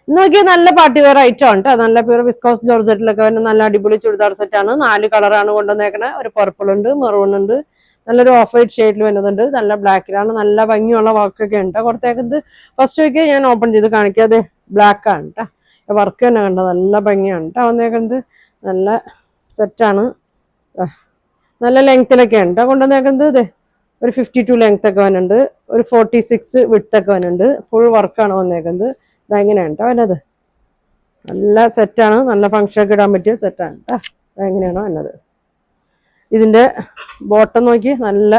നോക്കിയാൽ നല്ല party wear item ഉണ്ട്. നല്ല പ്യൂർ വിസ്കോസ് ജോർജറ്റിലൊക്കെ വരുന്ന നല്ല അടിപൊളി ചുരിദാർ സെറ്റാണ്. 4 കളറാണ് കൊണ്ടുവന്നേക്കണേ. ഒരു പർപ്പിൾ ഉണ്ട്, മെറൂൺ ഉണ്ട്, നല്ലൊരു ഓഫ് വൈറ്റ് ഷെയ്ഡിൽ വരുന്നുണ്ട്, നല്ല ബ്ലാക്കിലാണ്, നല്ല ഭംഗിയുള്ള വർക്കൊക്കെ ഉണ്ട് കൊടുത്തേക്കുന്നത്. ഫസ്റ്റ് ഒക്കെ ഞാൻ ഓപ്പൺ ചെയ്ത് കാണിക്കാതെ ബ്ലാക്ക് ആണ് കേട്ടോ. വർക്ക് തന്നെ കണ്ടോ, നല്ല ഭംഗിയാണ് കേട്ടോ വന്നേക്കുന്നത്. നല്ല സെറ്റാണ്, നല്ല ലെങ്ത്തിലൊക്കെ ഉണ്ട് കൊണ്ടുവന്നേക്കുന്നത്. ഇതേ ഒരു 52 ലെങ്ത് ഒക്കെ വന്നിട്ടുണ്ട്, ഒരു 46 വിഡ്ത്ത് ഒക്കെ വന്നിട്ടുണ്ട്. ഫുൾ വർക്കാണ് വന്നേക്കുന്നത്. ഇതെങ്ങനെയാണ് കേട്ടോ വന്നത്, നല്ല സെറ്റാണ്, നല്ല ഫംഗ്ഷനൊക്കെ ഇടാൻ പറ്റിയ സെറ്റാണ് കേട്ടോ. അതെങ്ങനെയാണോ വന്നത്. ഇതിൻ്റെ ബോട്ടം നോക്കി നല്ല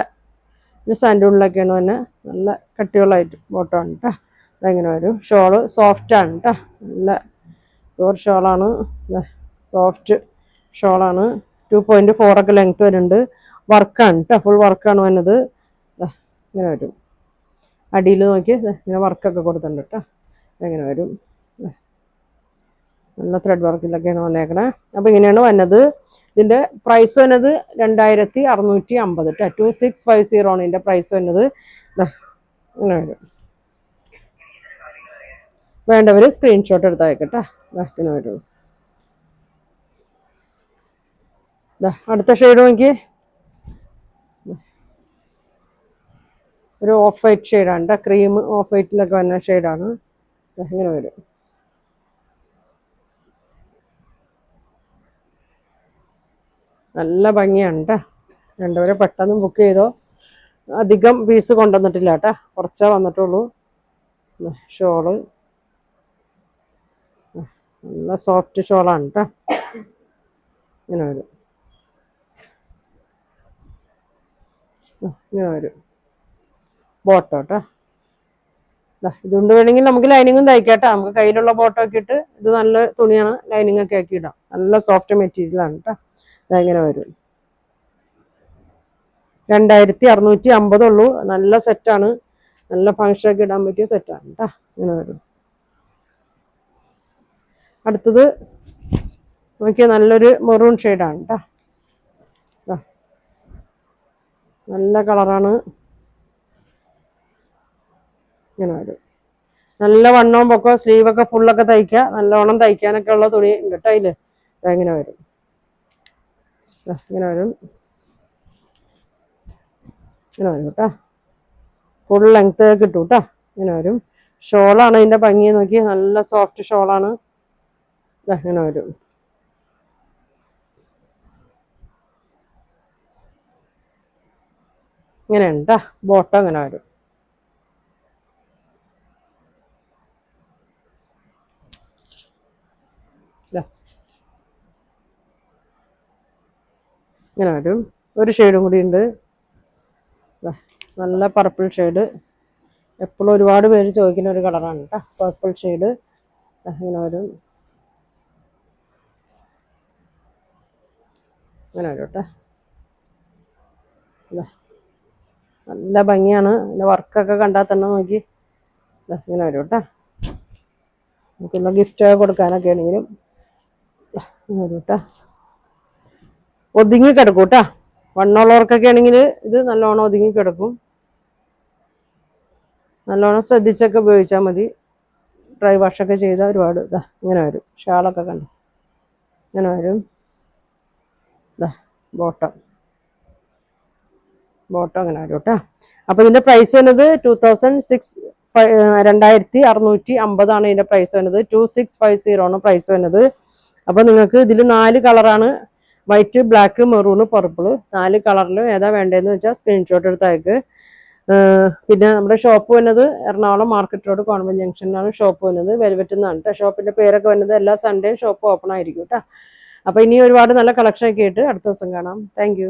ഒരു സാൻഡൂണിലൊക്കെയാണ് തന്നെ, നല്ല കട്ടിയുള്ളതായിട്ട് ബോട്ടമാണ് കേട്ടോ. അതെങ്ങനെ വരും. ഷോള് സോഫ്റ്റാണ് കേട്ടോ, നല്ല പ്യൂർ ഷോളാണ്, സോഫ്റ്റ് ഷോളാണ്. 2.4 ഒക്കെ ലെങ്ത് വരുന്നുണ്ട്. വർക്കാണ് കേട്ടോ, ഫുൾ വർക്കാണ് വന്നത്. ഇങ്ങനെ വരും. അടിയിൽ നോക്കി ഇങ്ങനെ വർക്കൊക്കെ കൊടുത്തിട്ടുണ്ട് കേട്ടോ. എങ്ങനെ വരും, നല്ല ത്രെഡ് വർക്കിലൊക്കെയാണ് വന്നേക്കണേ. അപ്പം ഇങ്ങനെയാണ് വന്നത്. ഇതിൻ്റെ പ്രൈസ് വന്നത് 2650 കേട്ടോ. 2650 ആണ് ഇതിൻ്റെ പ്രൈസ് വന്നത്. ഇങ്ങനെ വരും. വേണ്ടവർ സ്ക്രീൻഷോട്ട് എടുത്തയക്കട്ടെ. ഇങ്ങനെ വരും. അടുത്ത ഷെയ്ഡ് നോക്കി, ഒരു ഓഫ് വൈറ്റ് ഷെയ്ഡാണ് കേട്ടോ. ക്രീം ഓഫ് വൈറ്റിലൊക്കെ വന്ന ഷെയ്ഡാണ്. ഇങ്ങനെ വരും. നല്ല ഭംഗിയാണ് കേട്ടോ. രണ്ടുപേരെ പെട്ടെന്ന് ബുക്ക് ചെയ്തോ. അധികം പീസ് കൊണ്ടുവന്നിട്ടില്ല കേട്ടോ, കുറച്ചേ വന്നിട്ടുള്ളൂ. ഷോള് നല്ല സോഫ്റ്റ് ഷോളാണ് കേട്ടോ. ഇങ്ങനെ വരും. ഇങ്ങനെ വരും ബോട്ടോ കേട്ടോ. ഇതുകൊണ്ട് വേണമെങ്കിൽ നമുക്ക് ലൈനിങ്ങും തയ്ക്കാട്ടോ. നമുക്ക് കയ്യിലുള്ള ബോട്ടോ ഒക്കെ ഇട്ട്, ഇത് നല്ല തുണിയാണ്, ലൈനിങ് ഒക്കെ ആക്കി ഇടാം. നല്ല സോഫ്റ്റ് മെറ്റീരിയലാണ് കേട്ടോ. അതെങ്ങനെ വരും. 2650 ഉള്ളൂ. നല്ല സെറ്റാണ്, നല്ല ഫംഗ്ഷനൊക്കെ ഇടാൻ പറ്റിയ സെറ്റാണ് കേട്ടോ. ഇങ്ങനെ വരും. അടുത്തത് നോക്കിയാൽ നല്ലൊരു മെറൂൺ ഷെയ്ഡാണ് കേട്ടോ. നല്ല കളറാണ്. ഇങ്ങനെ വരും. നല്ല വണ്ണവും പൊക്കോ, സ്ലീവൊക്കെ ഫുള്ളൊക്കെ തയ്ക്കുക. നല്ലോണം തയ്ക്കാനൊക്കെ ഉള്ള തുണി ഉണ്ട് കേട്ടോ അതിൽ. ഇങ്ങനെ വരും. ഇങ്ങനെ വരും. ഇങ്ങനെ വരും കേട്ടോ. ഫുൾ ലെങ്ത് കിട്ടും കേട്ടോ. ഇങ്ങനെ വരും. ഷോളാണ് ഇതിൻ്റെ ഭംഗി നോക്കി, നല്ല സോഫ്റ്റ് ഷോളാണ്. ഇങ്ങനെ വരും. ഇങ്ങനെയാണ് കേട്ടോ ബോട്ടം. ഇങ്ങനെ വരും. ഇങ്ങനെ വരും. ഒരു ഷെയ്ഡും കൂടി ഉണ്ട്, നല്ല പർപ്പിൾ ഷെയ്ഡ്. എപ്പോഴും ഒരുപാട് പേര് ചോദിക്കുന്ന ഒരു കളറാണ് കേട്ടോ, പർപ്പിൾ ഷെയ്ഡ്. ഇങ്ങനെ വരും. ഇങ്ങനെ വരും കേട്ടോ. നല്ല ഭംഗിയാണ്. ഇതിൻ്റെ വർക്കൊക്കെ കണ്ടാൽ തന്നെ നോക്കി. ഇങ്ങനെ വരും കേട്ടോ. നമുക്കുള്ള ഗിഫ്റ്റൊക്കെ കൊടുക്കാനൊക്കെ ആണെങ്കിലും ഇങ്ങനെ വരും കേട്ടോ. ഒതുങ്ങി കിടക്കും കേട്ടോ. വണ്ണമുള്ളവർക്കൊക്കെ ആണെങ്കിൽ ഇത് നല്ലോണം ഒതുങ്ങി കിടക്കും. നല്ലോണം ശ്രദ്ധിച്ചൊക്കെ ഉപയോഗിച്ചാൽ മതി. ഡ്രൈ വാഷൊക്കെ ചെയ്താൽ ഒരുപാട്. ഇങ്ങനെ വരും. ഷാളൊക്കെ കണ്ടു. ഇങ്ങനെ വരും. ബോട്ടം അങ്ങനെ വരും കേട്ടോ. അപ്പോൾ ഇതിൻ്റെ പ്രൈസ് വരുന്നത് 2650 ആണ് ഇതിൻ്റെ പ്രൈസ് വരുന്നത്. 2650 ആണ് പ്രൈസ് വരുന്നത്. അപ്പോൾ നിങ്ങൾക്ക് ഇതിൽ 4 കളറാണ്. White, black, maroon, purple. 4 കളറിലും ഏതാ വേണ്ടതെന്ന് വെച്ചാൽ സ്ക്രീൻഷോട്ട് എടുത്ത് അയക്ക്. പിന്നെ നമ്മുടെ ഷോപ്പ് വന്നത് എറണാകുളം മാർക്കറ്റ് റോഡ് കോൺവെന്റ് ജംഗ്ഷനിലാണ് ഷോപ്പ് വന്നത്. വെൽവെറ്റ് എന്നാണ് കേട്ടോ ഷോപ്പിൻ്റെ പേരൊക്കെ വന്നത്. എല്ലാ സൺഡേയും ഷോപ്പ് ഓപ്പൺ ആയിരിക്കും കേട്ടോ. അപ്പോൾ ഇനി ഒരുപാട് നല്ല കളക്ഷൻ ഒക്കെ ആയിട്ട് അടുത്ത ദിവസം കാണാം. താങ്ക്